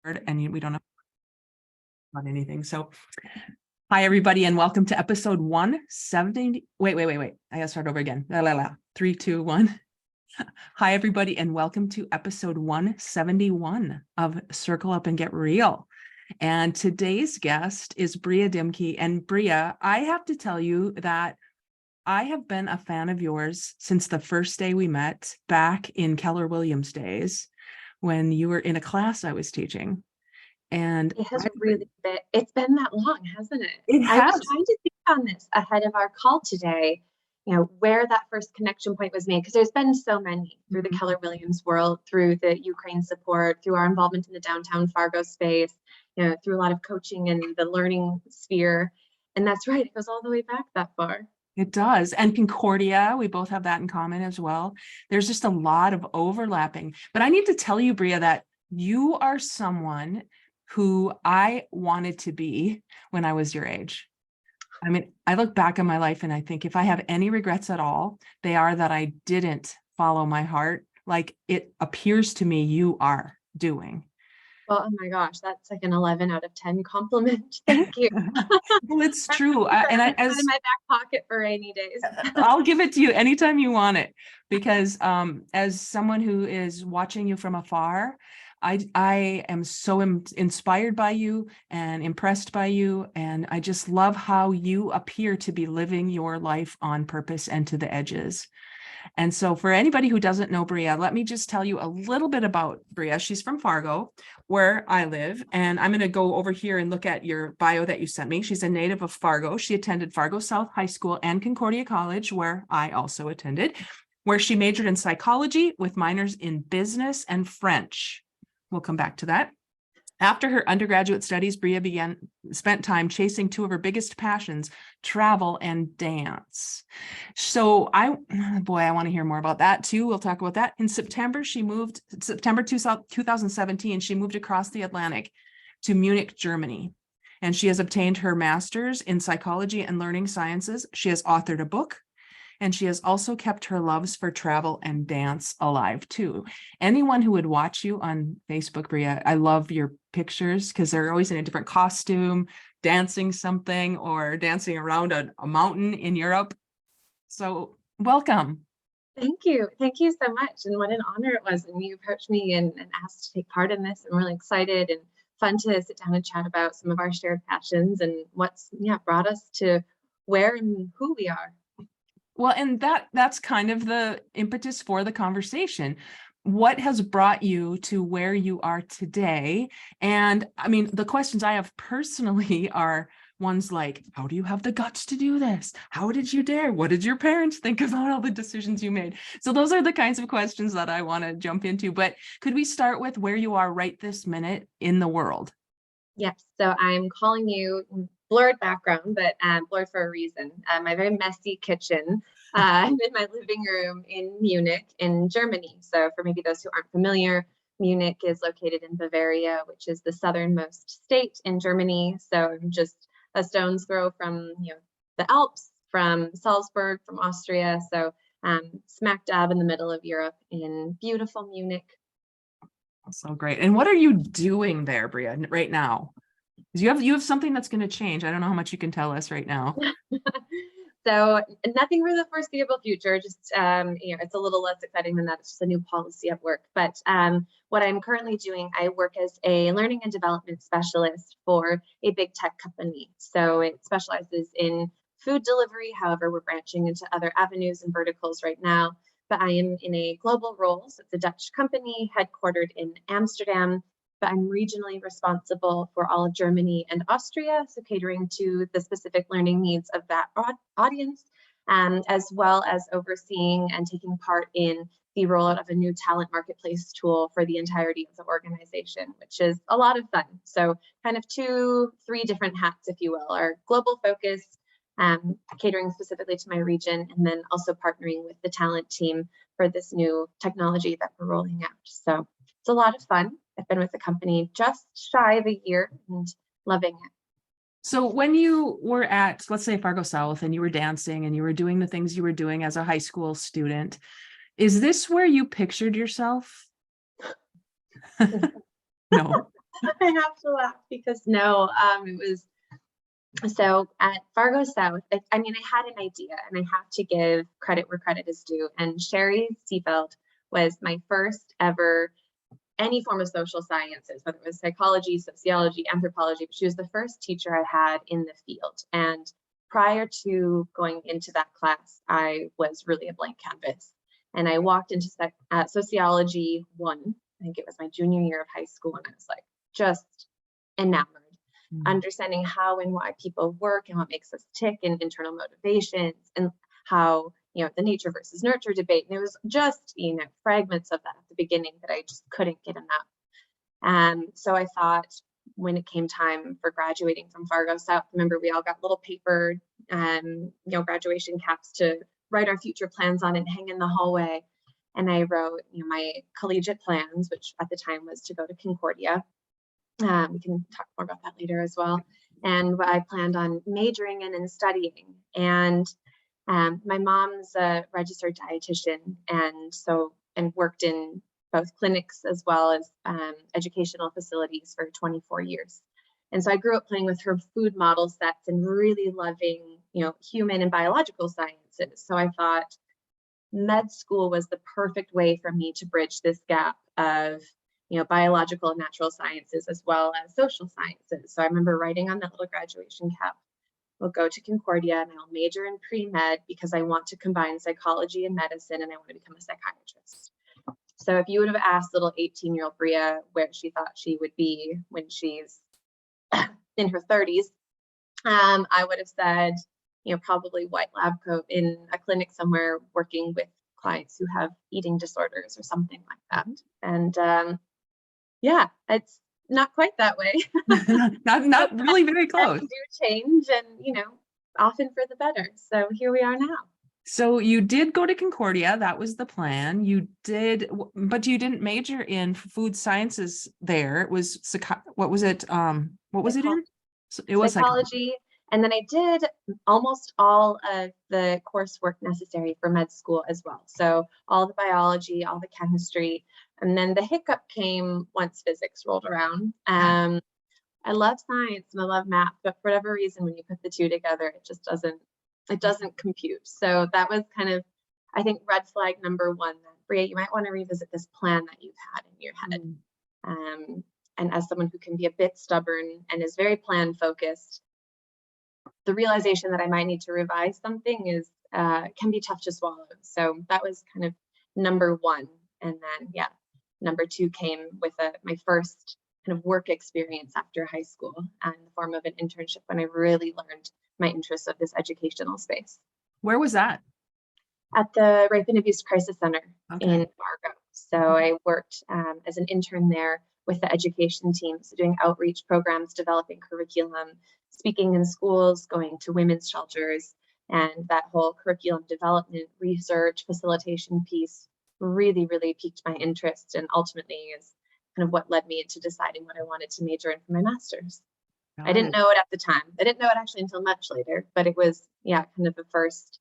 and we don't have about anything. So hi, everybody, and welcome to episode 170. Wait. I gotta start over again. 3, 2, 1. Hi, everybody, and welcome to episode 171 of Circle Up and Get Real. And today's guest is Bria Dimke. And Bria, I have to tell you that I have been a fan of yours since the first day we met back in Keller Williams days when you were in a class I was teaching. And it has really been, it's been that long, hasn't it? It I was has. trying to think on this ahead of our call today, where that first connection point was made, because there's been so many through the Keller Williams world, through the Ukraine support, through our involvement in the downtown Fargo space, through a lot of coaching in the learning sphere. And that's right, it goes all the way back that far. It does. And Concordia, we both have that in common as well. There's just a lot of overlapping. But I need to tell you, Bria, that you are someone who I wanted to be when I was your age. I mean, I look back on my life and I think if I have any regrets at all, they are that I didn't follow my heart like it appears to me you are doing. Well, oh my gosh, that's like an 11 out of 10 compliment. Thank you. Well, it's true. And I as in my back pocket for rainy days. I'll give it to you anytime you want it, because as someone who is watching you from afar, I am so inspired by you and impressed by you. And I just love how you appear to be living your life on purpose and to the edges. And so for anybody who doesn't know Bria, let me just tell you a little bit about Bria. She's from Fargo, where I live. And I'm going to go over here and look at your bio that you sent me. She's a native of Fargo. She attended Fargo South High School and Concordia College, where I also attended, where she majored in psychology with minors in business and French. We'll come back to that. After her undergraduate studies, Bria spent time chasing two of her biggest passions, travel and dance. So I want to hear more about that too. We'll talk about that. In September 2017, she moved across the Atlantic to Munich, Germany, and she has obtained her master's in psychology and learning sciences. She has authored a book, and she has also kept her loves for travel and dance alive too. Anyone who would watch you on Facebook, Bria, I love your pictures because they're always in a different costume, dancing something or dancing around a mountain in Europe. So welcome. Thank you. Thank you so much. And what an honor it was. And you approached me and asked to take part in this. I'm really excited and fun to sit down and chat about some of our shared passions and what's brought us to where and who we are. Well, and that's kind of the impetus for the conversation. What has brought you to where you are today? And I mean, the questions I have personally are ones like, how do you have the guts to do this? How did you dare? What did your parents think about all the decisions you made? So those are the kinds of questions that I want to jump into. But could we start with where you are right this minute in the world? Yes. So I'm calling you blurred background, but blurred for a reason. My very messy kitchen. I'm in my living room in Munich, in Germany. So for maybe those who aren't familiar, Munich is located in Bavaria, which is the southernmost state in Germany. So I'm just a stone's throw from the Alps, from Salzburg, from Austria. So smack dab in the middle of Europe in beautiful Munich. So great. And what are you doing there, Bria, right now? Because you have something that's going to change. I don't know how much you can tell us right now. So nothing for the foreseeable future. Just it's a little less exciting than that. It's just a new policy at work. But what I'm currently doing, I work as a learning and development specialist for a big tech company. So it specializes in food delivery. However, we're branching into other avenues and verticals right now. But I am in a global role. So it's a Dutch company headquartered in Amsterdam, but I'm regionally responsible for all of Germany and Austria, so catering to the specific learning needs of that audience, as well as overseeing and taking part in the rollout of a new talent marketplace tool for the entirety of the organization, which is a lot of fun. So kind of 2-3 different hats, if you will, our global focus, catering specifically to my region, and then also partnering with the talent team for this new technology that we're rolling out. So it's a lot of fun. I've been with the company just shy of a year and loving it. So when you were at, let's say, Fargo South, and you were dancing and you were doing the things you were doing as a high school student, is this where you pictured yourself? No. I have to laugh because no, it was so at Fargo South. I mean, I had an idea, and I have to give credit where credit is due. And Sherry Seafeld was my first ever any form of social sciences, whether it was psychology, sociology, anthropology. But she was the first teacher I had in the field. And prior to going into that class, I was really a blank canvas. And I walked into sociology 1. I think it was my junior year of high school, and I was like just enamored, understanding how and why people work and what makes us tick and internal motivations, and how, the nature versus nurture debate. And it was just, fragments of that at the beginning that I just couldn't get enough. So I thought when it came time for graduating from Fargo South, remember we all got little paper, graduation caps to write our future plans on and hang in the hallway. And I wrote, my collegiate plans, which at the time was to go to Concordia. We can talk more about that later as well. And what I planned on majoring in and studying. And my mom's a registered dietitian, and worked in both clinics as well as educational facilities for 24 years. And so I grew up playing with her food model sets and really loving, human and biological sciences. So I thought med school was the perfect way for me to bridge this gap of, biological and natural sciences as well as social sciences. So I remember writing on that little graduation cap, we'll go to Concordia and I'll major in pre-med because I want to combine psychology and medicine, and I want to become a psychiatrist. So if you would have asked little 18-year-old Bria where she thought she would be when she's in her 30s, I would have said, probably white lab coat in a clinic somewhere working with clients who have eating disorders or something like that. And it's not quite that way. not really very close. Do change, and often for the better. So here we are now. So you did go to Concordia. That was the plan. You did, but you didn't major in food sciences there. It was, what was it? What was it in? It was psychology. And then I did almost all of the coursework necessary for med school as well. So all the biology, all the chemistry, and then the hiccup came once physics rolled around. I love science and I love math, but for whatever reason, when you put the two together, it just doesn't compute. So that was kind of, I think, red flag number one, that Bria, you might want to revisit this plan that you've had in your head. And as someone who can be a bit stubborn and is very plan focused, the realization that I might need to revise something can be tough to swallow. So that was kind of number one. And then, number two came with my first kind of work experience after high school in the form of an internship, when I really learned my interest of this educational space. Where was that? At the Rape and Abuse Crisis Center in Fargo. So I worked as an intern there with the education team, so doing outreach programs, developing curriculum, speaking in schools, going to women's shelters, and that whole curriculum development, research, facilitation piece really, really piqued my interest, and ultimately is kind of what led me into deciding what I wanted to major in for my master's. I didn't know it at the time. I didn't know it actually until much later, but it was, kind of the first,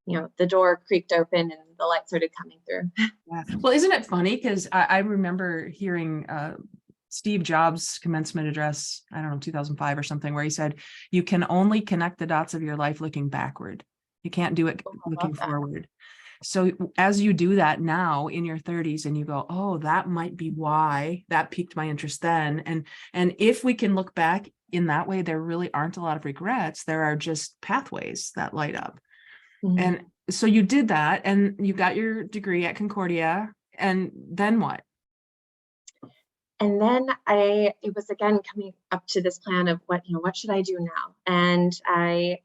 the door creaked open and the light started coming through. Yeah. Well, isn't it funny? Because I remember hearing Steve Jobs' commencement address, I don't know, 2005 or something, where he said, you can only connect the dots of your life looking backward. You can't do it looking forward. So as you do that now in your 30s and you go, oh, that might be why that piqued my interest then. And if we can look back in that way, there really aren't a lot of regrets. There are just pathways that light up. And so you did that and you got your degree at Concordia, and then what? And then it was again coming up to this plan of what should I do now? And I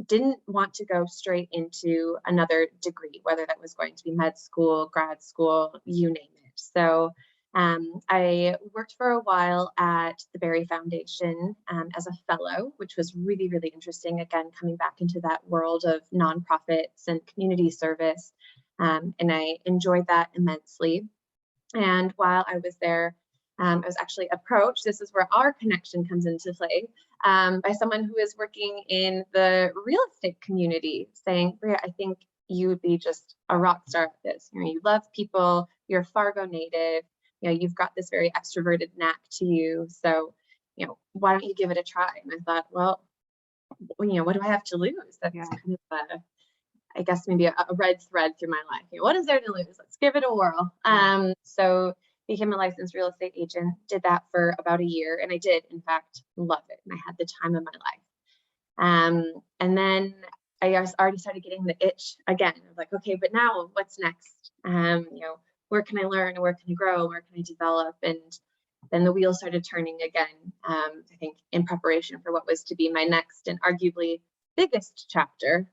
didn't want to go straight into another degree, whether that was going to be med school, grad school, you name it. So I worked for a while at the Berry Foundation as a fellow, which was really, really interesting. Again, coming back into that world of nonprofits and community service. And I enjoyed that immensely. And while I was there, I was actually approached, this is where our connection comes into play, by someone who is working in the real estate community, saying, Bria, I think you would be just a rock star at this. You love people, you're a Fargo native, you've got this very extroverted knack to you. So, why don't you give it a try? And I thought, well, what do I have to lose? That's kind of I guess maybe a red thread through my life. What is there to lose? Let's give it a whirl. So became a licensed real estate agent, did that for about a year. And I did, in fact, love it. And I had the time of my life. And then I already started getting the itch again. I was like, okay, but now what's next? Where can I learn? Where can I grow? Where can I develop? And then the wheels started turning again, I think in preparation for what was to be my next and arguably biggest chapter.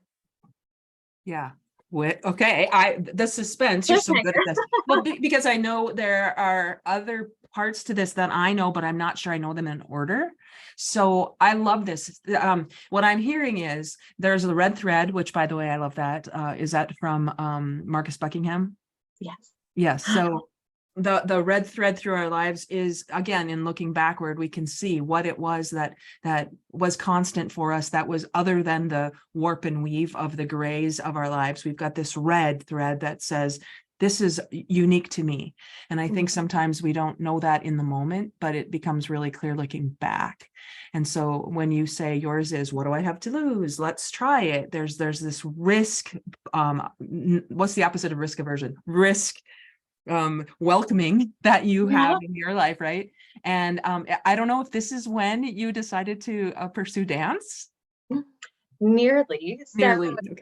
Yeah. Okay. The suspense, you're so good at this. Well, because I know there are other parts to this that I know, but I'm not sure I know them in order. So I love this. What I'm hearing is there's the red thread, which, by the way, I love that. Is that from Marcus Buckingham? Yes. Yes. So the red thread through our lives is, again, in looking backward, we can see what it was that was constant for us, that was other than the warp and weave of the grays of our lives. We've got this red thread that says, this is unique to me. And I think sometimes we don't know that in the moment, but it becomes really clear looking back. And so when you say yours is, what do I have to lose? Let's try it. There's this risk. What's the opposite of risk aversion? Risk welcoming that you have in your life, right? And I don't know if this is when you decided to pursue dance. Nearly. Nearly. So, okay.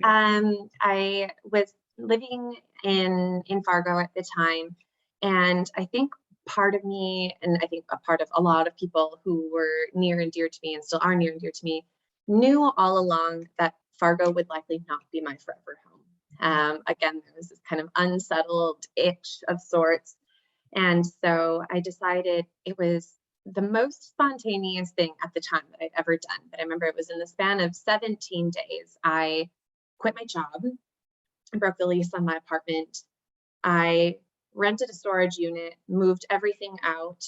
I was living in Fargo at the time, and I think part of me, and I think a part of a lot of people who were near and dear to me and still are near and dear to me, knew all along that Fargo would likely not be my forever home. Again, there was this kind of unsettled itch of sorts. And so I decided it was the most spontaneous thing at the time that I'd ever done. But I remember it was in the span of 17 days. I quit my job, broke the lease on my apartment. I rented a storage unit, moved everything out,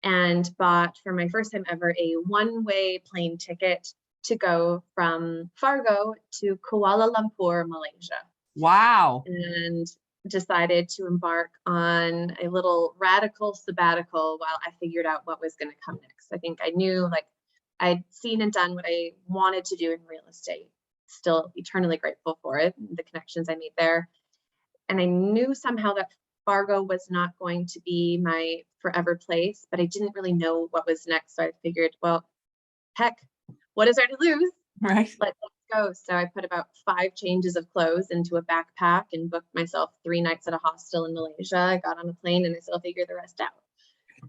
and bought, for my first time ever, a one-way plane ticket to go from Fargo to Kuala Lumpur, Malaysia. Wow. And decided to embark on a little radical sabbatical while I figured out what was going to come next. I think I knew, like, I'd seen and done what I wanted to do in real estate. Still eternally grateful for it, the connections I made there. And I knew somehow that Fargo was not going to be my forever place, but I didn't really know what was next. So I figured, well, heck, what is there to lose? Right. Let's go. So I put about 5 changes of clothes into a backpack and booked myself 3 nights at a hostel in Malaysia. I got on a plane and I still figured the rest out.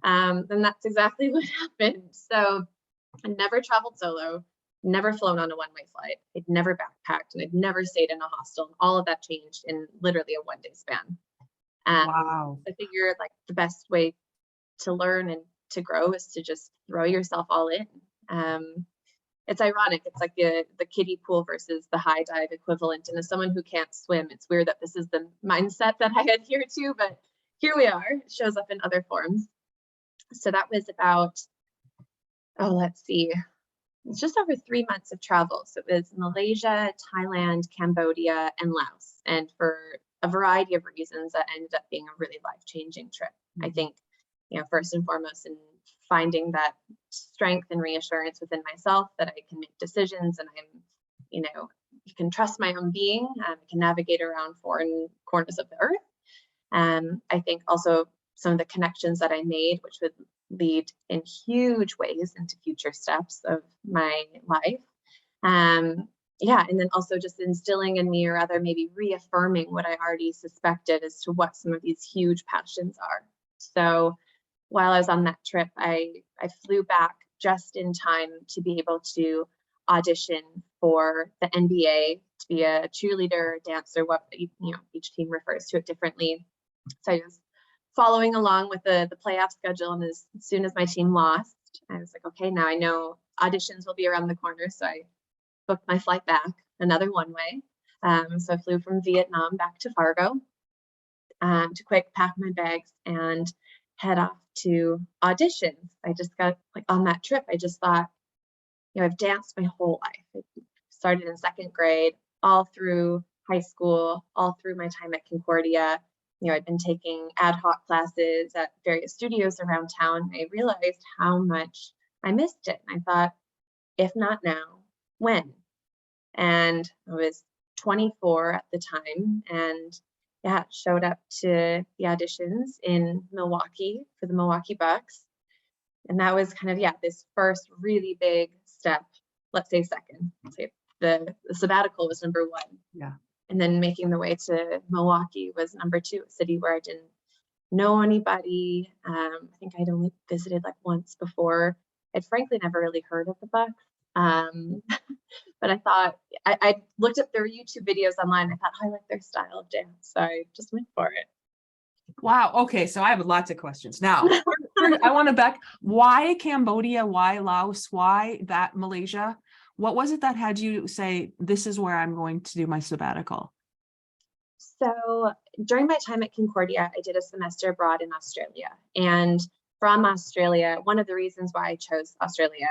And that's exactly what happened. So I never traveled solo, never flown on a one-way flight. I'd never backpacked, and I'd never stayed in a hostel. All of that changed in literally a one-day span. Wow. I figured, like, the best way to learn and to grow is to just throw yourself all in. It's ironic. It's like the kiddie pool versus the high dive equivalent. And as someone who can't swim, it's weird that this is the mindset that I adhere to, but here we are. It shows up in other forms. So that was about, let's see, it's just over 3 months of travel. So it was Malaysia, Thailand, Cambodia, and Laos. And for a variety of reasons, that ended up being a really life-changing trip. I think, first and foremost, in finding that strength and reassurance within myself that I can make decisions, and you can trust my own being. I can navigate around foreign corners of the earth. I think also some of the connections that I made, which would lead in huge ways into future steps of my life. And then also just instilling in me, or rather maybe reaffirming what I already suspected as to what some of these huge passions are. So while I was on that trip, I flew back just in time to be able to audition for the NBA, to be a cheerleader, dancer, what each team refers to it differently. So I was following along with the playoff schedule, and as soon as my team lost, I was like, okay, now I know auditions will be around the corner. So I booked my flight back, another one-way. So I flew from Vietnam back to Fargo to quick pack my bags and head off to auditions. I just got, like, on that trip, I just thought, I've danced my whole life. I started in 2nd grade, all through high school, all through my time at Concordia. I'd been taking ad hoc classes at various studios around town. I realized how much I missed it. And I thought, if not now, when? And I was 24 at the time, and yeah, showed up to the auditions in Milwaukee for the Milwaukee Bucks. And that was kind of, yeah, this first really big step. Let's say second. Let's say the sabbatical was number one. Yeah. And then making the way to Milwaukee was number two, a city where I didn't know anybody. I think I'd only visited like once before. I'd frankly never really heard of the Bucks. But I thought, I looked up their YouTube videos online. I thought, I like their style of dance. So I just went for it. Wow. Okay. So I have lots of questions. Now, first, I want to back. Why Cambodia? Why Laos? Why that Malaysia? What was it that had you say, this is where I'm going to do my sabbatical? So during my time at Concordia, I did a semester abroad in Australia. And from Australia, one of the reasons why I chose Australia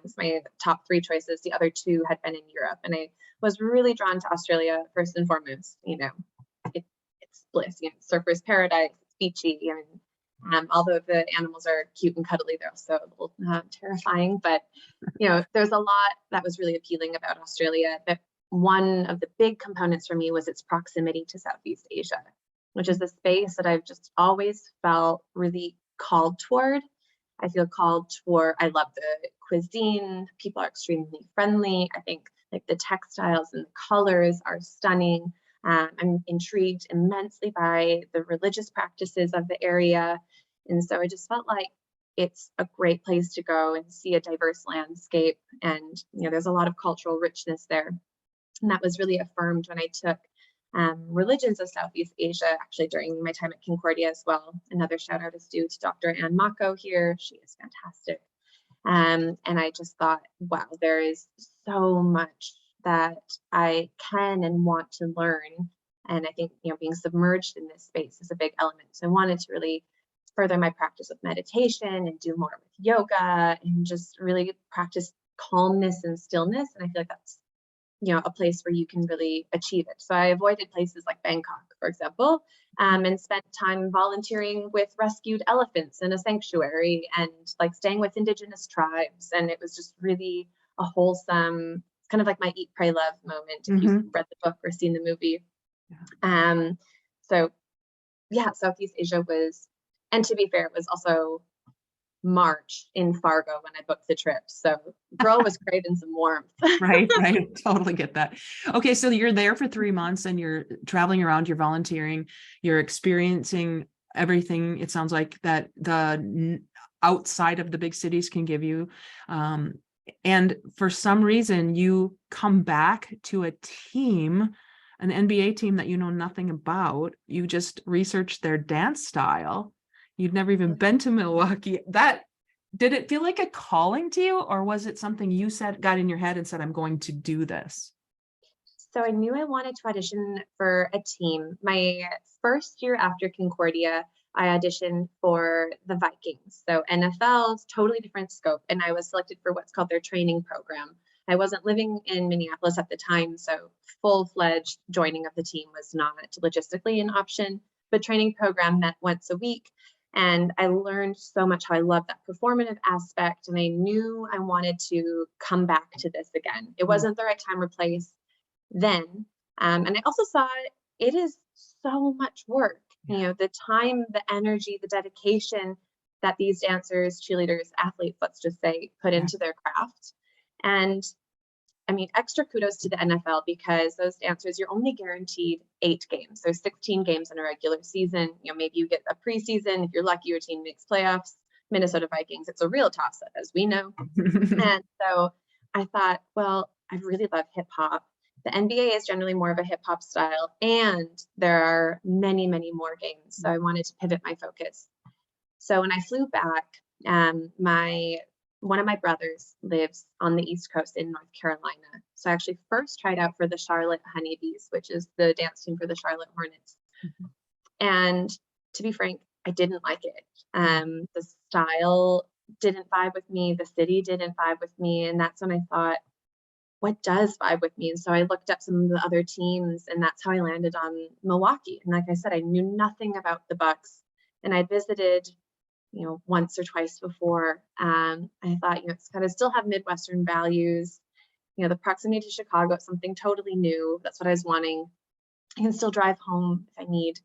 was my top three choices. The other two had been in Europe. And I was really drawn to Australia first and foremost. It's bliss, surfer's paradise, it's beachy. Although the animals are cute and cuddly, they're also a little terrifying. But, there's a lot that was really appealing about Australia. But one of the big components for me was its proximity to Southeast Asia, which is a space that I've just always felt really called toward. I feel called toward, I love the cuisine. People are extremely friendly. I think like the textiles and the colors are stunning. I'm intrigued immensely by the religious practices of the area. And so I just felt like it's a great place to go and see a diverse landscape. And, there's a lot of cultural richness there. And that was really affirmed when I took religions of Southeast Asia, actually during my time at Concordia as well. Another shout out is due to Dr. Ann Mako here. She is fantastic. And I just thought, wow, there is so much that I can and want to learn. And I think, being submerged in this space is a big element. So I wanted to really further my practice with meditation and do more with yoga and just really practice calmness and stillness. And I feel like that's, a place where you can really achieve it. So I avoided places like Bangkok, for example, and spent time volunteering with rescued elephants in a sanctuary and like staying with indigenous tribes. And it was just really a wholesome, kind of like my Eat, Pray, Love moment, if you've read the book or seen the movie. Yeah. So yeah, Southeast Asia was, and to be fair, it was also March in Fargo when I booked the trip. So girl was craving some warmth. Right. Totally get that. Okay. So you're there for 3 months and you're traveling around, you're volunteering, you're experiencing everything. It sounds like that the outside of the big cities can give you. And for some reason you come back to a team, an NBA team that you know nothing about. You just researched their dance style. You'd never even been to Milwaukee. Did it feel like a calling to you, or was it something you got in your head and said, I'm going to do this? So I knew I wanted to audition for a team. My first year after Concordia, I auditioned for the Vikings. So NFL's totally different scope. And I was selected for what's called their training program. I wasn't living in Minneapolis at the time, so full-fledged joining of the team was not logistically an option. But training program met once a week. And I learned so much how I love that performative aspect. And I knew I wanted to come back to this again. It wasn't the right time or place then. And I also saw it is so much work. The time, the energy, the dedication that these dancers, cheerleaders, athletes, let's just say, put into their craft. And I mean, extra kudos to the NFL because those dancers, you're only guaranteed 8 games. There's 16 games in a regular season. Maybe you get a preseason. If you're lucky, your team makes playoffs. Minnesota Vikings, it's a real toss-up, as we know. And so I thought, well, I really love hip hop. The NBA is generally more of a hip hop style, and there are many, many more games. So I wanted to pivot my focus. So when I flew back, one of my brothers lives on the East Coast in North Carolina. So I actually first tried out for the Charlotte Honeybees, which is the dance team for the Charlotte Hornets. And to be frank, I didn't like it. The style didn't vibe with me. The city didn't vibe with me. And that's when I thought, what does vibe with me? And so I looked up some of the other teams, and that's how I landed on Milwaukee. And like I said, I knew nothing about the Bucks, and I visited, once or twice before. I thought, it's kind of still have Midwestern values, the proximity to Chicago, something totally new. That's what I was wanting. I can still drive home if I need.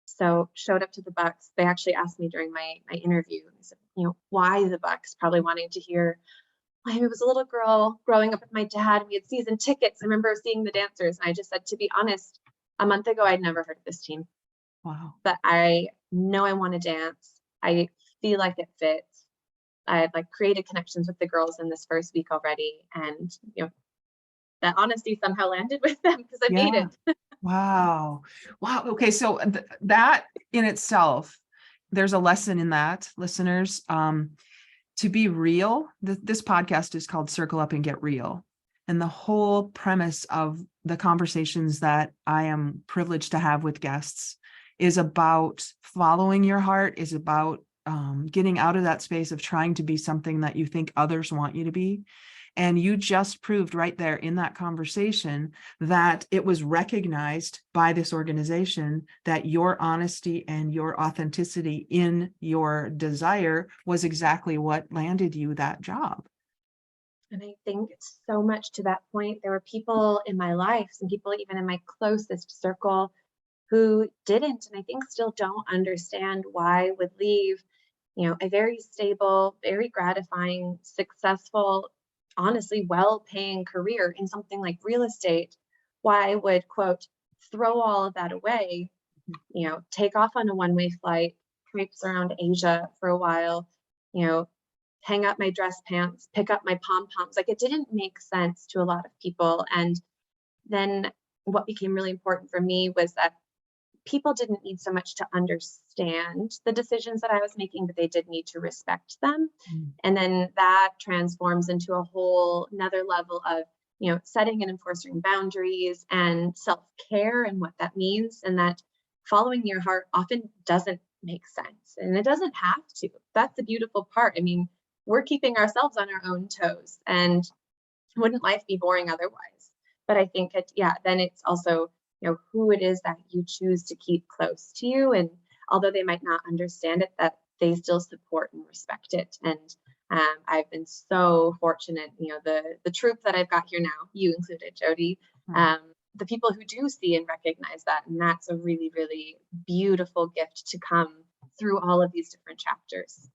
So showed up to the Bucks. They actually asked me during my interview, they said, why the Bucks? Probably wanting to hear, I was a little girl growing up with my dad. We had season tickets. I remember seeing the dancers. And I just said, to be honest, a month ago, I'd never heard of this team. Wow. But I know I want to dance. I feel like it fits. I had created connections with the girls in this first week already. And, that honesty somehow landed with them because I made it. Wow. Wow. Okay. So that in itself, there's a lesson in that, listeners. To be real, this podcast is called Circle Up and Get Real. And the whole premise of the conversations that I am privileged to have with guests is about following your heart, is about getting out of that space of trying to be something that you think others want you to be. And you just proved right there in that conversation that it was recognized by this organization that your honesty and your authenticity in your desire was exactly what landed you that job. And I think so much to that point, there were people in my life, some people even in my closest circle who didn't, and I think still don't understand why I would leave, a very stable, very gratifying, successful, honestly well-paying career in something like real estate, why I would, quote, throw all of that away, take off on a one-way flight, traipse around Asia for a while, hang up my dress pants, pick up my pom-poms. It didn't make sense to a lot of people. And then what became really important for me was that people didn't need so much to understand the decisions that I was making, but they did need to respect them. And then that transforms into a whole another level of, setting and enforcing boundaries and self-care and what that means. And that following your heart often doesn't make sense, and it doesn't have to. That's the beautiful part. I mean, we're keeping ourselves on our own toes, and wouldn't life be boring otherwise? But I think then it's also, who it is that you choose to keep close to you. And although they might not understand it, that they still support and respect it. And I've been so fortunate, the troop that I've got here now, you included, Jody, the people who do see and recognize that. And that's a really, really beautiful gift to come through all of these different chapters.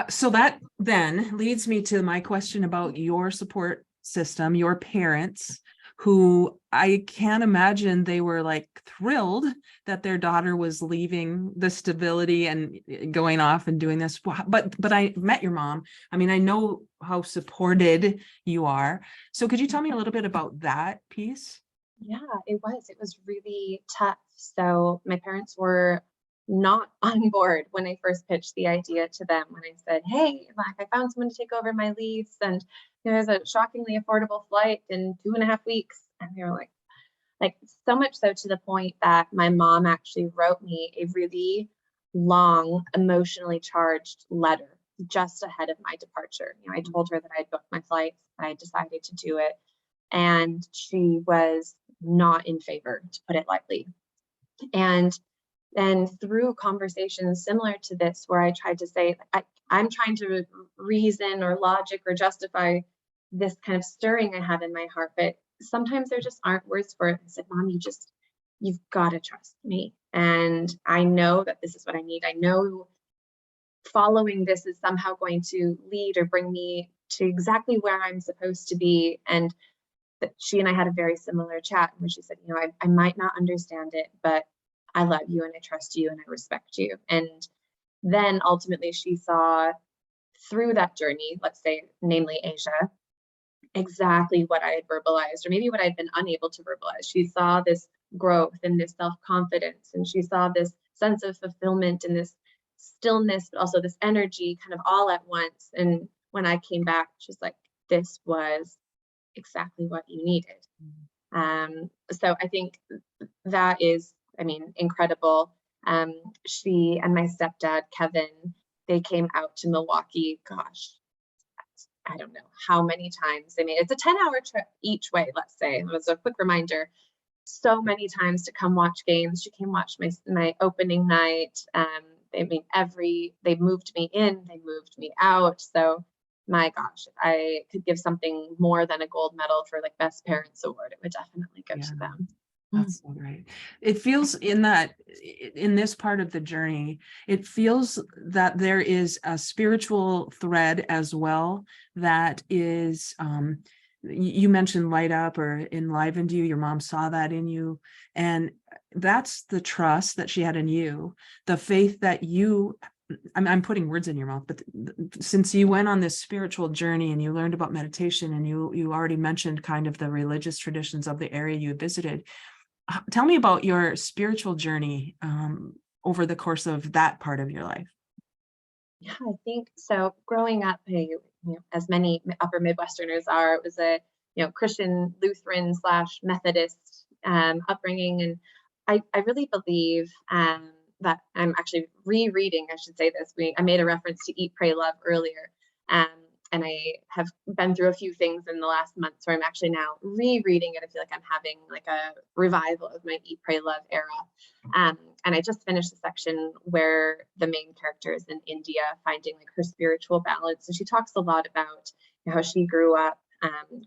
So that then leads me to my question about your support system, your parents, who I can't imagine they were thrilled that their daughter was leaving the stability and going off and doing this. But I met your mom. I mean, I know how supported you are. So could you tell me a little bit about that piece? Yeah, it was really tough. So my parents were not on board when I first pitched the idea to them, when I said, hey, I found someone to take over my lease, and there's a shockingly affordable flight in 2.5 weeks. And they were like so much so to the point that my mom actually wrote me a really long, emotionally charged letter just ahead of my departure. I told her that I'd booked my flights, I decided to do it, and she was not in favor, to put it lightly. And then through conversations similar to this, where I tried to say, I'm trying to reason or logic or justify this kind of stirring I have in my heart, but sometimes there just aren't words for it. I said, Mom, you've got to trust me. And I know that this is what I need. I know following this is somehow going to lead or bring me to exactly where I'm supposed to be. And that she and I had a very similar chat where she said, I might not understand it, but I love you and I trust you and I respect you. And then ultimately she saw through that journey, let's say, namely Asia, exactly what I had verbalized, or maybe what I'd been unable to verbalize. She saw this growth and this self-confidence, and she saw this sense of fulfillment and this stillness, but also this energy kind of all at once. And when I came back, she's like, this was exactly what you needed. So I think that is, incredible. She and my stepdad, Kevin, they came out to Milwaukee, gosh, I don't know how many times they made it. It's a 10-hour trip each way, let's say. It was a quick reminder. So many times to come watch games. She came watch my opening night. They moved me in, they moved me out. So my gosh, if I could give something more than a gold medal for like best parents award, it would definitely go to them. That's so great. It feels in this part of the journey, it feels that there is a spiritual thread as well that is, you mentioned light up or enlivened you. Your mom saw that in you. And that's the trust that she had in you, the faith that you, I'm putting words in your mouth, but since you went on this spiritual journey and you learned about meditation and you already mentioned kind of the religious traditions of the area you visited, tell me about your spiritual journey over the course of that part of your life. Yeah, I think so. Growing up, as many upper Midwesterners are, it was a Christian Lutheran / Methodist upbringing, and I really believe that I'm actually rereading. I should say this. I made a reference to Eat, Pray, Love earlier, and I have been through a few things in the last month, so I'm actually now rereading it. I feel like I'm having like a revival of my Eat, Pray, Love era. And I just finished the section where the main character is in India finding like her spiritual balance. And she talks a lot about how she grew up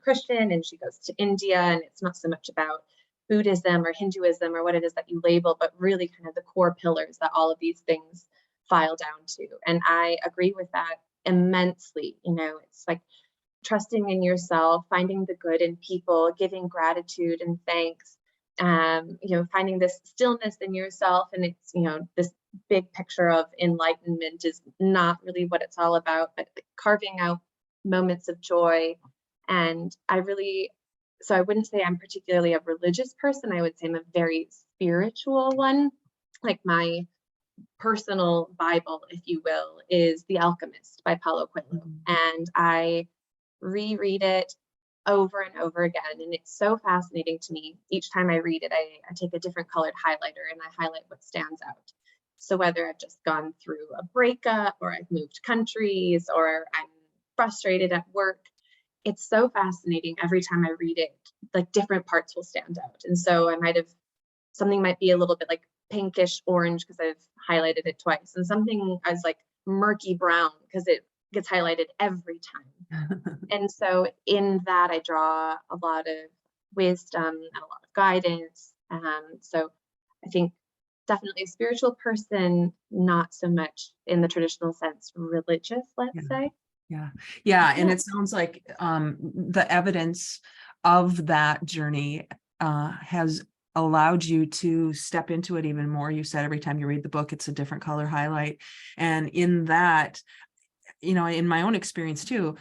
Christian and she goes to India, and it's not so much about Buddhism or Hinduism or what it is that you label, but really kind of the core pillars that all of these things file down to. And I agree with that immensely. It's like trusting in yourself, finding the good in people, giving gratitude and thanks, finding this stillness in yourself. And it's, this big picture of enlightenment is not really what it's all about, but carving out moments of joy. And I wouldn't say I'm particularly a religious person. I would say I'm a very spiritual one. Like my personal Bible, if you will, is The Alchemist by Paulo Coelho. And I reread it over and over again. And it's so fascinating to me. Each time I read it, I take a different colored highlighter and I highlight what stands out. So whether I've just gone through a breakup or I've moved countries or I'm frustrated at work, it's so fascinating. Every time I read it, like different parts will stand out. And so something might be a little bit like pinkish orange because I've highlighted it twice, and something as like murky brown because it gets highlighted every time. And so in that, I draw a lot of wisdom and a lot of guidance. So I think definitely a spiritual person, not so much in the traditional sense religious, let's say. Yeah. And it sounds like the evidence of that journey has allowed you to step into it even more. You said every time you read the book, it's a different color highlight. And in that, in my own experience too,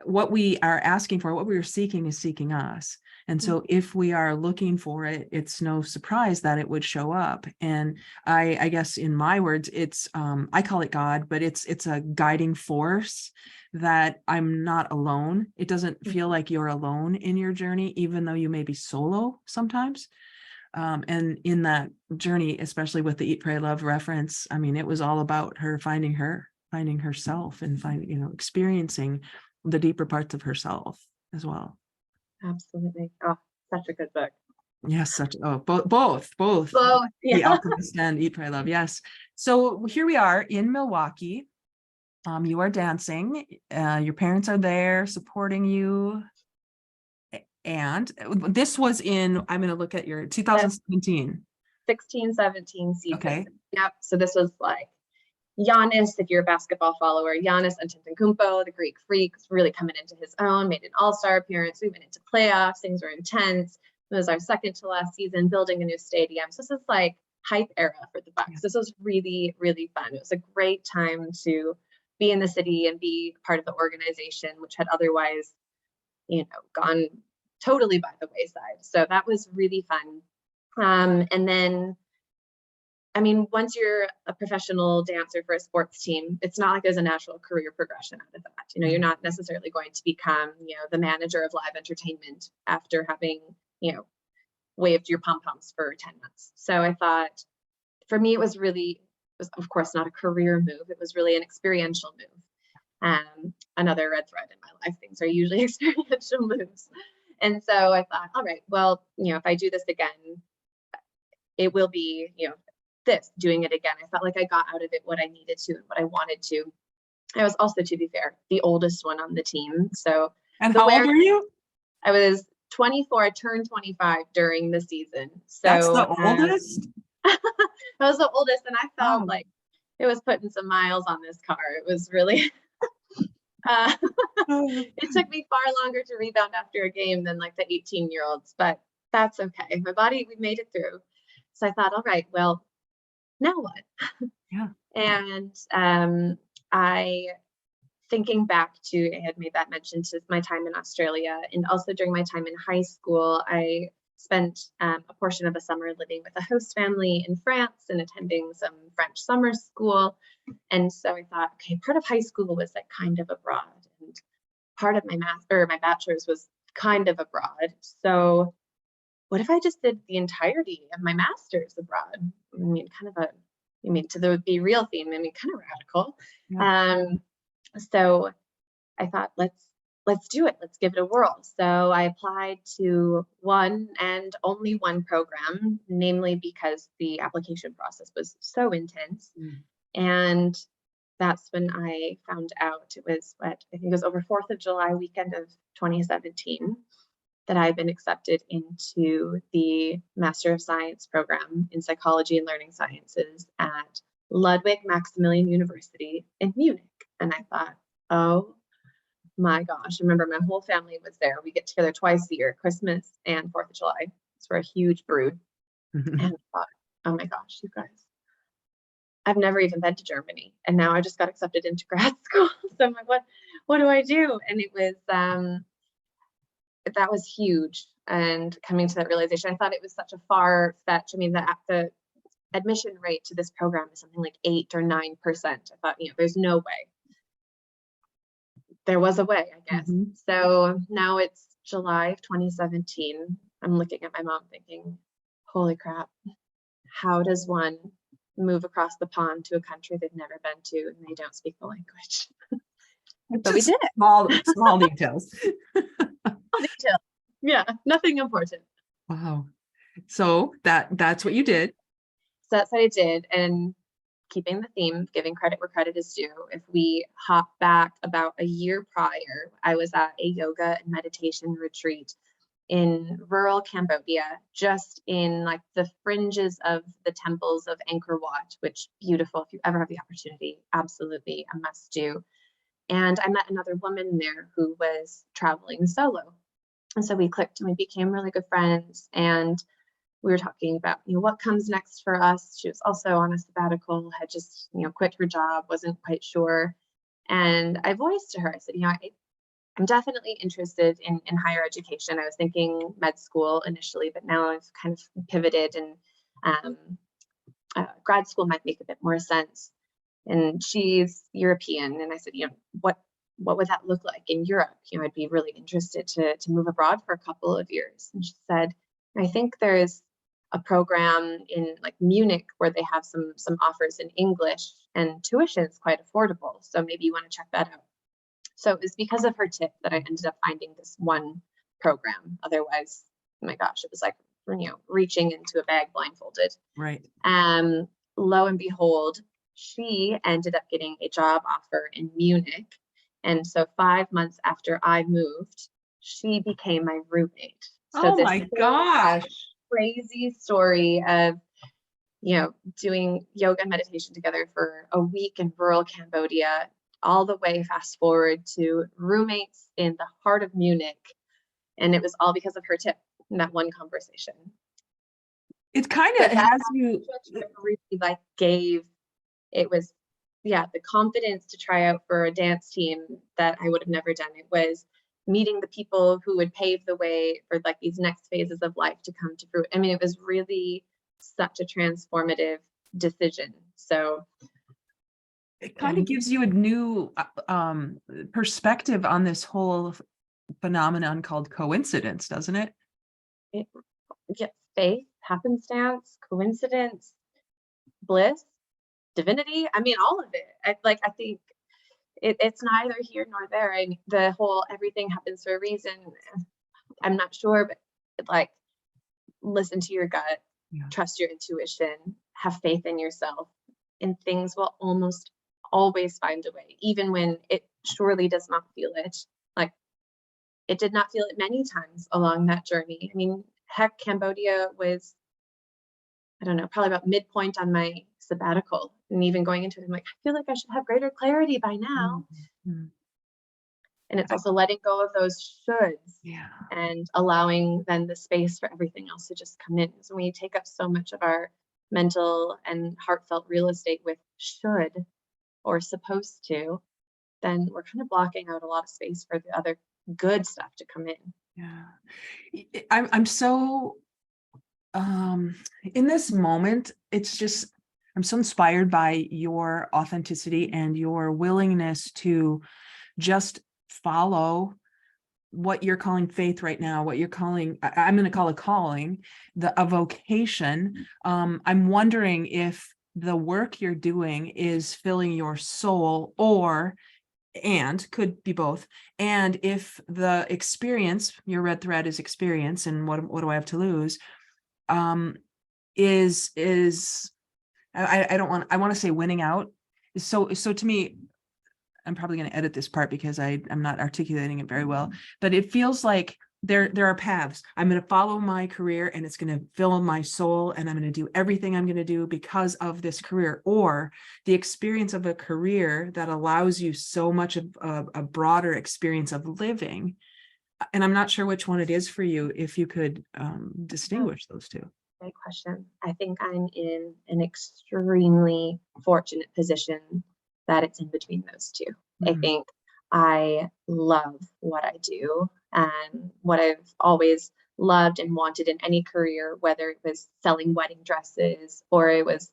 what we are asking for, what we are seeking is seeking us. And so if we are looking for it, it's no surprise that it would show up. And I guess in my words, it's, I call it God, but it's a guiding force that I'm not alone. It doesn't feel like you're alone in your journey, even though you may be solo sometimes. And in that journey, especially with the Eat, Pray, Love reference, I mean, it was all about her finding herself and experiencing the deeper parts of herself as well. Absolutely. Oh, such a good book. Yes, both. Yeah. The Alchemist and Eat, Pray, Love. Yes. So here we are in Milwaukee. You are dancing. Your parents are there supporting you. And this was I'm going to look at your 2017. 16, 17 season. Okay. Yep. So this was like Giannis, if you're a basketball follower, Giannis Antetokounmpo, the Greek freak, was really coming into his own, made an all-star appearance. We went into playoffs. Things were intense. It was our second to last season, building a new stadium. So this is like hype era for the Bucks. This was really, really fun. It was a great time to be in the city and be part of the organization, which had otherwise, gone totally by the wayside. So that was really fun. And then, I mean, once you're a professional dancer for a sports team, it's not like there's a natural career progression out of that. You're not necessarily going to become, the manager of live entertainment after having, waved your pom-poms for 10 months. So I thought, for me, it was of course not a career move. It was really an experiential move. Another red thread in my life things are usually experiential moves. And so I thought, all right, well, if I do this again, it will be, this, doing it again. I felt like I got out of it what I needed to and what I wanted to. I was also, to be fair, the oldest one on the team. So, and how old are you? I was 24, I turned 25 during the season. So that's the oldest? I was the oldest, and I felt Wow. like it was putting some miles on this car. It was really, it took me far longer to rebound after a game than like the 18-year-olds, but that's okay. My body, we made it through. So I thought, all right, well, now what? Yeah. And thinking back to, I had made that mention to my time in Australia, and also during my time in high school, I spent a portion of a summer living with a host family in France and attending some French summer school. And so I thought, okay, part of high school was like kind of abroad, and part of my bachelor's was kind of abroad. So what if I just did the entirety of my master's abroad? I mean, to be real theme, kind of radical. Yeah. So I thought, let's do it. Let's give it a whirl. So I applied to one and only one program, namely because the application process was so intense. And that's when I found out, it was I think it was over 4th of July weekend of 2017, that I had been accepted into the Master of Science program in Psychology and Learning Sciences at Ludwig Maximilian University in Munich. And I thought, oh my gosh, I remember my whole family was there. We get together twice a year, Christmas and 4th of July. So we're a huge brood. And I thought, oh my gosh, you guys, I've never even been to Germany. And now I just got accepted into grad school. So I'm like, what do I do? And it was, that was huge. And coming to that realization, I thought it was such a far fetch. I mean, the admission rate to this program is something like 8 or 9%. I thought, there's no way. There was a way, I guess. So now it's July of 2017. I'm looking at my mom thinking, holy crap, how does one move across the pond to a country they've never been to and they don't speak the language? But we did it. Small details. Small details. Yeah, nothing important. Wow. So that's what you did. So that's what I did. And keeping the theme, giving credit where credit is due, if we hop back about a year prior, I was at a yoga and meditation retreat in rural Cambodia, just in like the fringes of the temples of Angkor Wat, which beautiful. If you ever have the opportunity, absolutely a must do. And I met another woman there who was traveling solo. And so we clicked and we became really good friends. And we were talking about, what comes next for us. She was also on a sabbatical, had just, quit her job, wasn't quite sure. And I voiced to her, I said, I'm definitely interested in higher education. I was thinking med school initially, but now I've kind of pivoted, and grad school might make a bit more sense. And she's European. And I said, what would that look like in Europe? I'd be really interested to move abroad for a couple of years. And she said, I think there's a program in like Munich where they have some offers in English, and tuition is quite affordable. So maybe you want to check that out. So it was because of her tip that I ended up finding this one program. Otherwise, oh my gosh, it was like, reaching into a bag blindfolded. Right. Lo and behold, she ended up getting a job offer in Munich. And so 5 months after I moved, she became my roommate. So oh my gosh. Crazy story of, doing yoga and meditation together for a week in rural Cambodia, all the way fast forward to roommates in the heart of Munich. And it was all because of her tip in that one conversation. It kind of has you really it was, the confidence to try out for a dance team that I would have never done. It was meeting the people who would pave the way for like these next phases of life to come to fruit. I mean, it was really such a transformative decision. So it kind of gives you a new perspective on this whole phenomenon called coincidence, doesn't it? Faith, happenstance, coincidence, bliss, divinity. I mean, all of it. I think it's neither here nor there. I mean, the whole everything happens for a reason. I'm not sure, but like, listen to your gut, Yeah. trust your intuition, have faith in yourself, and things will almost always find a way, even when it surely does not feel it. Like, it did not feel it many times along that journey. I mean, heck, Cambodia was, I don't know, probably about midpoint on my sabbatical. And even going into it, I'm like, I feel like I should have greater clarity by now. Mhm. And it's also letting go of those shoulds Yeah. and allowing then the space for everything else to just come in. So when you take up so much of our mental and heartfelt real estate with should or supposed to, then we're kind of blocking out a lot of space for the other good stuff to come in. Yeah. I'm so in this moment, it's just, I'm so inspired by your authenticity and your willingness to just follow what you're calling faith right now, what you're calling, I'm going to call a calling, a vocation. I'm wondering if the work you're doing is filling your soul, and could be both. And if the experience, your red thread is experience, and what do I have to lose? Is I don't want, I want to say winning out. So to me, I'm probably going to edit this part because I'm not articulating it very well, but it feels like there are paths. I'm going to follow my career and it's going to fill my soul, and I'm going to do everything I'm going to do because of this career, or the experience of a career that allows you so much of a broader experience of living. And I'm not sure which one it is for you, if you could distinguish those two. Great question. I think I'm in an extremely fortunate position that it's in between those two. I think I love what I do, and what I've always loved and wanted in any career, whether it was selling wedding dresses or it was,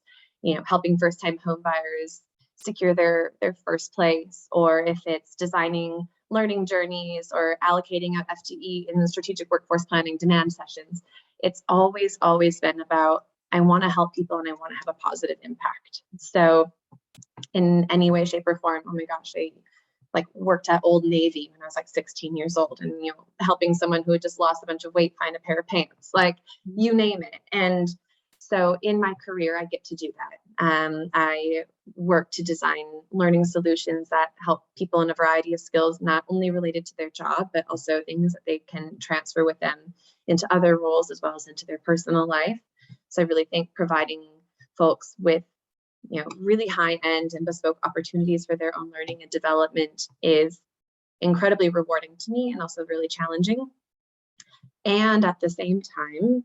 helping first-time home buyers secure their first place, or if it's designing learning journeys or allocating out FTE in the strategic workforce planning demand sessions. It's always been about, I want to help people and I want to have a positive impact. So in any way, shape, or form, oh my gosh, I like worked at Old Navy when I was like 16 years old, and helping someone who had just lost a bunch of weight find a pair of pants, like you name it. And so in my career, I get to do that. I work to design learning solutions that help people in a variety of skills, not only related to their job, but also things that they can transfer with them into other roles as well as into their personal life. So I really think providing folks with really high end and bespoke opportunities for their own learning and development is incredibly rewarding to me, and also really challenging. And at the same time,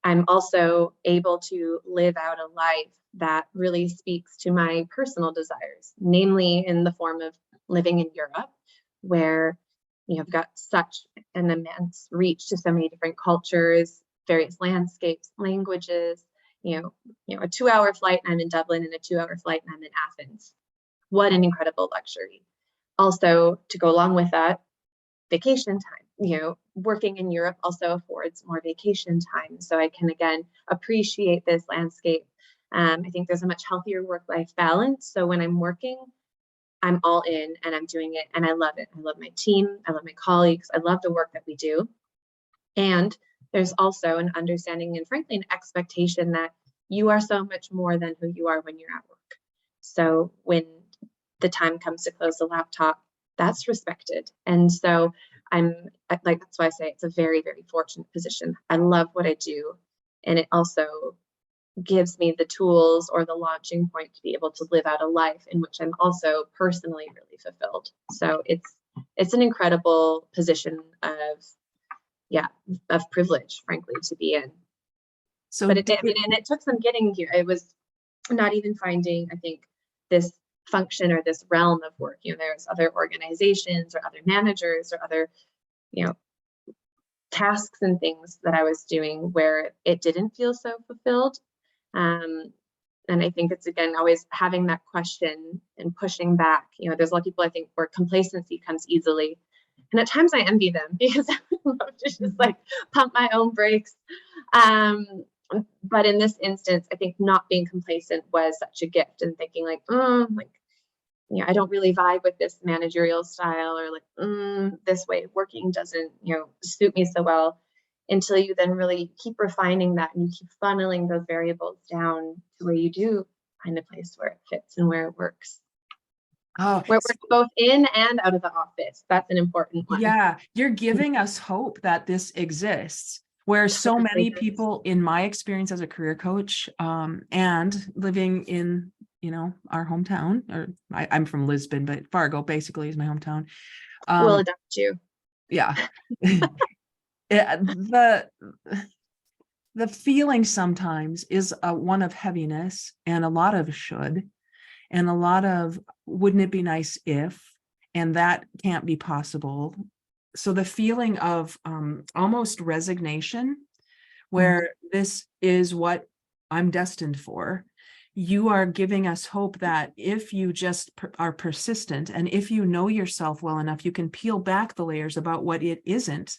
I'm also able to live out a life that really speaks to my personal desires, namely in the form of living in Europe, where I've got such an immense reach to so many different cultures, various landscapes, languages. A 2-hour flight and I'm in Dublin, and a 2-hour flight and I'm in Athens. What an incredible luxury. Also, to go along with that, vacation time. Working in Europe also affords more vacation time, so I can again appreciate this landscape. I think there's a much healthier work-life balance. So when I'm working, I'm all in and I'm doing it and I love it. I love my team. I love my colleagues. I love the work that we do. And there's also an understanding and frankly an expectation that you are so much more than who you are when you're at work. So when the time comes to close the laptop, that's respected. And so that's why I say it's a very, very fortunate position. I love what I do. And it also gives me the tools or the launching point to be able to live out a life in which I'm also personally really fulfilled. So it's an incredible position of privilege, frankly, to be in. So, but it did, and it took some getting here. It was not even finding, I think, this function or this realm of work. There's other organizations or other managers or other, tasks and things that I was doing where it didn't feel so fulfilled. And I think it's, again, always having that question and pushing back. There's a lot of people, I think, where complacency comes easily. And at times I envy them because I would love to just like pump my own brakes. But in this instance, I think not being complacent was such a gift, and thinking like I don't really vibe with this managerial style, or like, this way of working doesn't, suit me so well, until you then really keep refining that and you keep funneling those variables down to where you do find a place where it fits and where it works. Oh, Where it works both in and out of the office. That's an important one. yeah, you're giving us hope that this exists. Where so many people, in my experience as a career coach, and living in, our hometown, or I'm from Lisbon, but Fargo basically is my hometown. We'll adopt you. Yeah. The feeling sometimes is one of heaviness, and a lot of should, and a lot of wouldn't it be nice if, and that can't be possible. So the feeling of almost resignation, where this is what I'm destined for, you are giving us hope that if you just are persistent, and if you know yourself well enough, you can peel back the layers about what it isn't,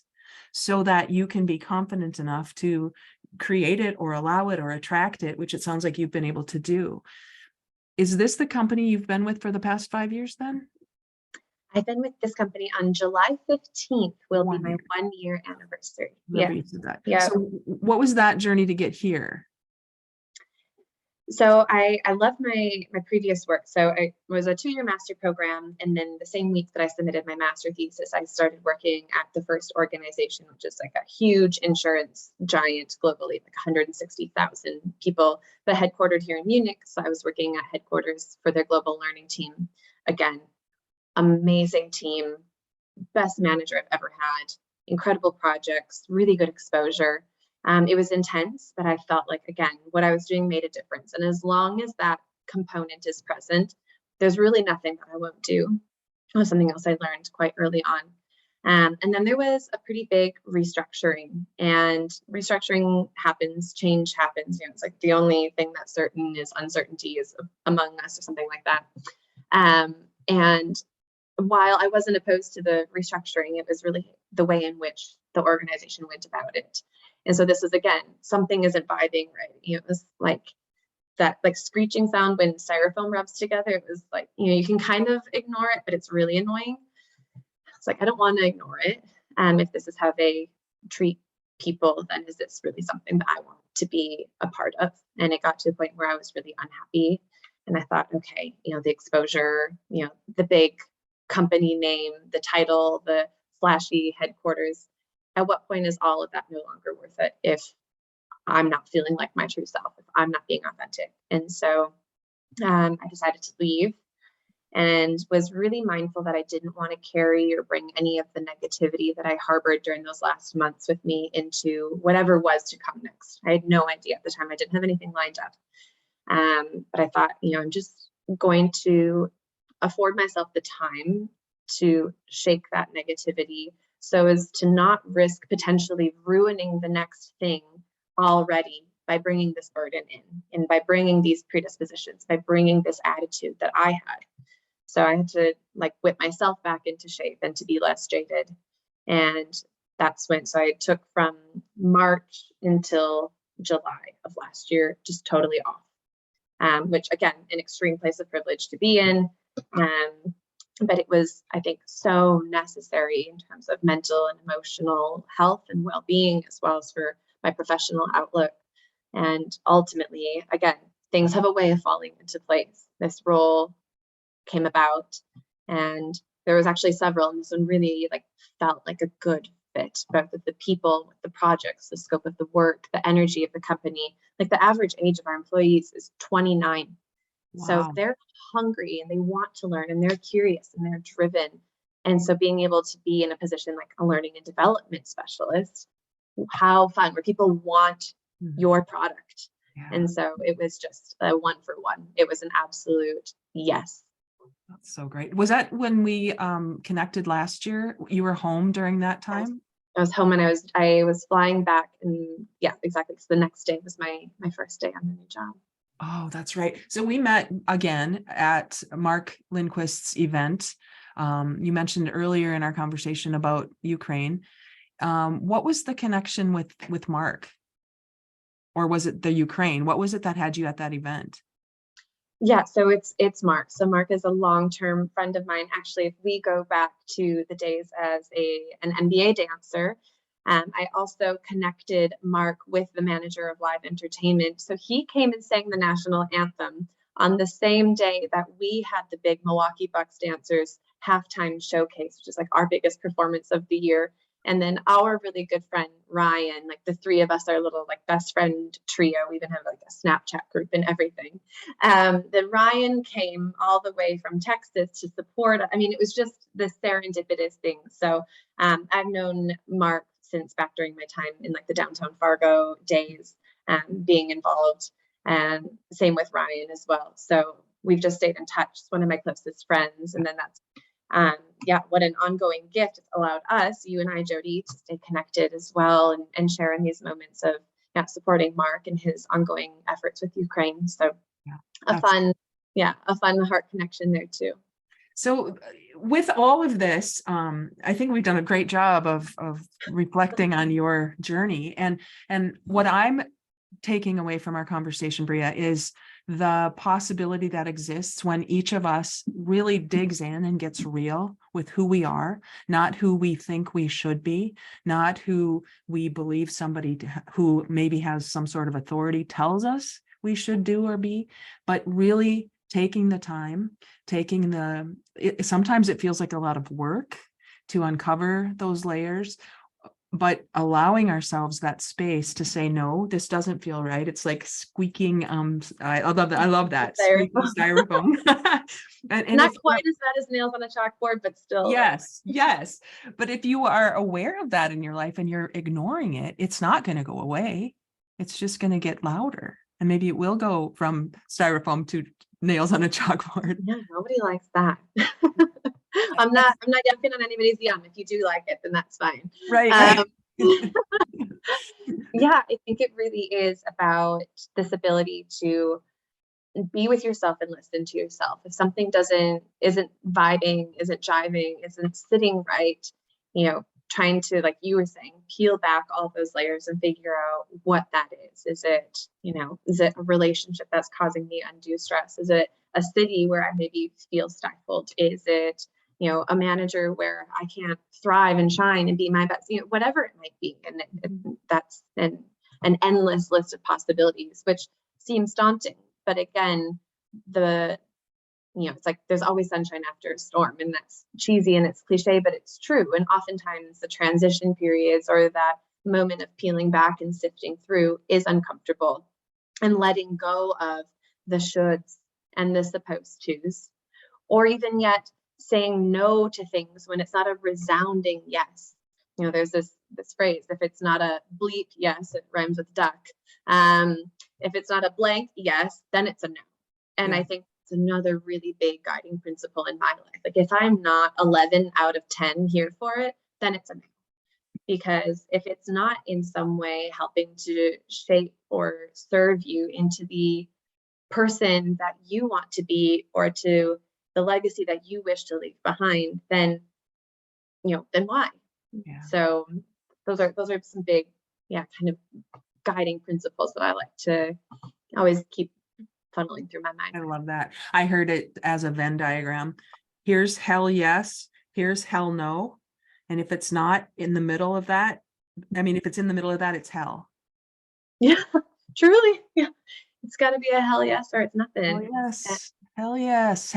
so that you can be confident enough to create it or allow it or attract it, which it sounds like you've been able to do. Is this the company you've been with for the past 5 years then? I've been with this company on July 15th will be 1 my year. 1 year anniversary. Remember Yeah. you said that. Yeah. So what was that journey to get here? So I loved my previous work. So it was a 2-year master program. And then the same week that I submitted my master thesis, I started working at the first organization, which is like a huge insurance giant globally, like 160,000 people, but headquartered here in Munich. So I was working at headquarters for their global learning team. Again, amazing team, best manager I've ever had, incredible projects, really good exposure. It was intense, but I felt like, again, what I was doing made a difference. And as long as that component is present, there's really nothing that I won't do. It was something else I learned quite early on. And then there was a pretty big restructuring, and restructuring happens, change happens. It's like the only thing that's certain is uncertainty is among us, or something like that. And while I wasn't opposed to the restructuring, it was really the way in which the organization went about it. And so this is, again, something isn't vibing right. It was like that screeching sound when styrofoam rubs together. It was like, you can kind of ignore it, but it's really annoying. It's like, I don't want to ignore it. If this is how they treat people, then is this really something that I want to be a part of? And it got to the point where I was really unhappy. And I thought, okay, the exposure, the big company name, the title, the flashy headquarters, at what point is all of that no longer worth it if I'm not feeling like my true self, if I'm not being authentic? And so I decided to leave, and was really mindful that I didn't want to carry or bring any of the negativity that I harbored during those last months with me into whatever was to come next. I had no idea at the time. I didn't have anything lined up. But I thought, I'm just going to afford myself the time to shake that negativity, so as to not risk potentially ruining the next thing already by bringing this burden in, and by bringing these predispositions, by bringing this attitude that I had. So I had to whip myself back into shape and to be less jaded. And that's when, so I took from March until July of last year, just totally off, which, again, an extreme place of privilege to be in. But it was, I think, so necessary in terms of mental and emotional health and well-being, as well as for my professional outlook. And ultimately, again, things have a way of falling into place. This role came about, and there was actually several, and this one really felt like a good fit, both with the people, with the projects, the scope of the work, the energy of the company. The average age of our employees is 29. Wow. So they're hungry and they want to learn, and they're curious and they're driven. And so being able to be in a position like a learning and development specialist, how fun, where people want your product. Yeah. And so it was just a 1-for-1. It was an absolute yes. That's so great. Was that when we connected last year? You were home during that time? I was home, and I was flying back, and yeah, exactly. So the next day was my first day on the new job. Oh, that's right. So we met again at Mark Lindquist's event. You mentioned earlier in our conversation about Ukraine. What was the connection with Mark? Or was it the Ukraine? What was it that had you at that event? Yeah, so it's Mark. So Mark is a long-term friend of mine. Actually, if we go back to the days as an NBA dancer, I also connected Mark with the manager of live entertainment. So he came and sang the national anthem on the same day that we had the big Milwaukee Bucks dancers halftime showcase, which is like our biggest performance of the year. And then our really good friend Ryan, like the three of us, our little like best friend trio, we even have like a Snapchat group and everything. Then Ryan came all the way from Texas to support. I mean, it was just this serendipitous thing. So I've known Mark since back during my time in like the downtown Fargo days, being involved, and same with Ryan as well. So we've just stayed in touch. It's one of my closest friends, and then that's yeah, what an ongoing gift it's allowed us, you and I, Jody, to stay connected as well, and share in these moments of supporting Mark and his ongoing efforts with Ukraine. So a fun heart connection there too. So with all of this, I think we've done a great job of reflecting on your journey. And what I'm taking away from our conversation, Bria, is the possibility that exists when each of us really digs in and gets real with who we are, not who we think we should be, not who we believe somebody who maybe has some sort of authority tells us we should do or be, but really taking the time, sometimes it feels like a lot of work to uncover those layers, but allowing ourselves that space to say, no, this doesn't feel right. It's like squeaking. I love that squeaking styrofoam. and not quite as bad as nails on a chalkboard, but still. Yes. But if you are aware of that in your life and you're ignoring it, it's not going to go away. It's just going to get louder. And maybe it will go from styrofoam to nails on a chalkboard. Yeah, nobody likes that. I'm not yucking on anybody's yum. If you do like it, then that's fine. Right. Yeah, I think it really is about this ability to be with yourself and listen to yourself. If something isn't vibing, isn't jiving, isn't sitting right, trying to, like you were saying, peel back all those layers and figure out what that is. Is it a relationship that's causing me undue stress? Is it a city where I maybe feel stifled? Is it, a manager where I can't thrive and shine and be my best, whatever it might be. And that's an endless list of possibilities, which seems daunting. But again, it's like there's always sunshine after a storm, and that's cheesy and it's cliche, but it's true. And oftentimes the transition periods or that moment of peeling back and sifting through is uncomfortable, and letting go of the shoulds and the supposed tos, or even yet saying no to things when it's not a resounding yes. There's this phrase, if it's not a bleep yes, it rhymes with duck. If it's not a blank yes, then it's a no. And I think it's another really big guiding principle in my life. Like if I'm not 11 out of 10 here for it, then it's a no. Because if it's not in some way helping to shape or serve you into the person that you want to be, or to the legacy that you wish to leave behind, then why? So those are some big kind of guiding principles that I like to always keep funneling through my mind. I love that. I heard it as a Venn diagram. Here's hell yes, here's hell no. And if it's not in the middle of that, if it's in the middle of that, it's hell. Yeah, truly. Yeah. It's got to be a hell yes or it's nothing. Hell yes,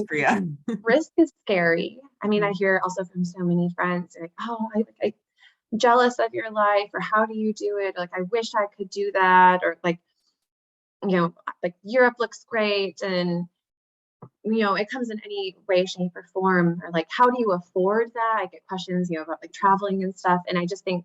Bria. Risk is scary. I hear also from so many friends like, oh, I'm jealous of your life, or how do you do it? Like, I wish I could do that. Or like, like Europe looks great. And, it comes in any way, shape or form. Or like, how do you afford that? I get questions, about like traveling and stuff. And I just think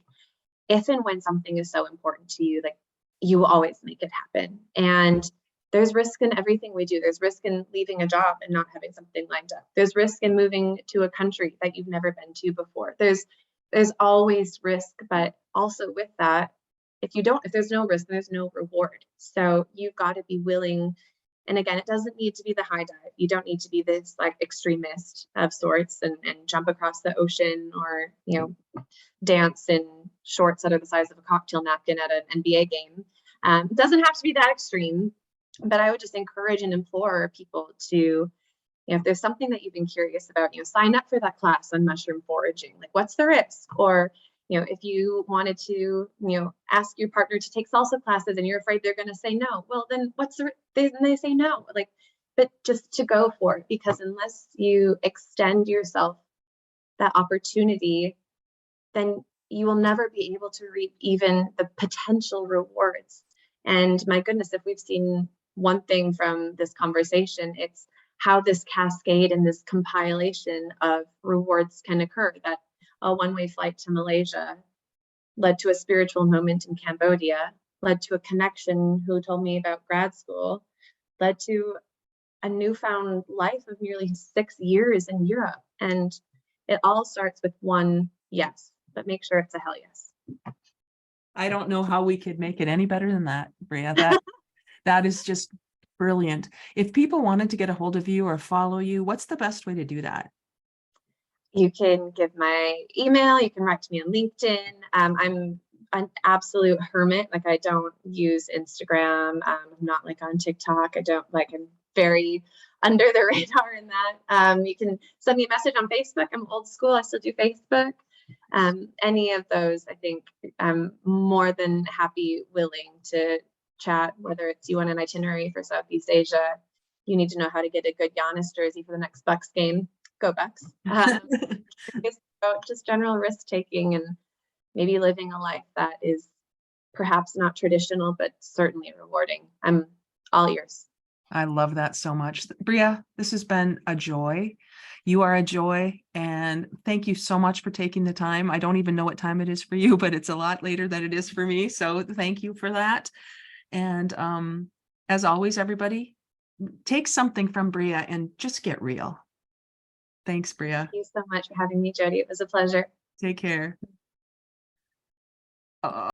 if and when something is so important to you, like you will always make it happen. And there's risk in everything we do. There's risk in leaving a job and not having something lined up. There's risk in moving to a country that you've never been to before. There's always risk, but also with that, if there's no risk, there's no reward. So you've got to be willing. And again, it doesn't need to be the high dive. You don't need to be this like extremist of sorts and jump across the ocean, or, dance in shorts that are the size of a cocktail napkin at an NBA game. It doesn't have to be that extreme, But I would just encourage and implore people to, if there's something that you've been curious about, sign up for that class on mushroom foraging. Like, what's the risk? Or, if you wanted to, ask your partner to take salsa classes and you're afraid they're going to say no, well, then then they say no. Like, but just to go for it, because unless you extend yourself that opportunity, then you will never be able to reap even the potential rewards. And my goodness, if we've seen one thing from this conversation, it's how this cascade and this compilation of rewards can occur. That a one-way flight to Malaysia led to a spiritual moment in Cambodia, led to a connection who told me about grad school, led to a newfound life of nearly 6 years in Europe. And it all starts with one yes, but make sure it's a hell yes. I don't know how we could make it any better than that, Bria. That is just brilliant. If people wanted to get a hold of you or follow you, what's the best way to do that? You can give my email. You can write to me on LinkedIn. I'm an absolute hermit. Like, I don't use Instagram. I'm not like on TikTok. I'm very under the radar in that. You can send me a message on Facebook. I'm old school. I still do Facebook. Any of those, I think I'm more than willing to chat, whether it's you want an itinerary for Southeast Asia, you need to know how to get a good Giannis jersey for the next Bucks game. Go Bucks. It's about just general risk taking and maybe living a life that is perhaps not traditional, but certainly rewarding. I'm all ears. I love that so much. Bria, this has been a joy. You are a joy. And thank you so much for taking the time. I don't even know what time it is for you, but it's a lot later than it is for me. So thank you for that. And as always, everybody, take something from Bria and just get real. Thanks, Bria. Thank you so much for having me, Jody. It was a pleasure. Take care.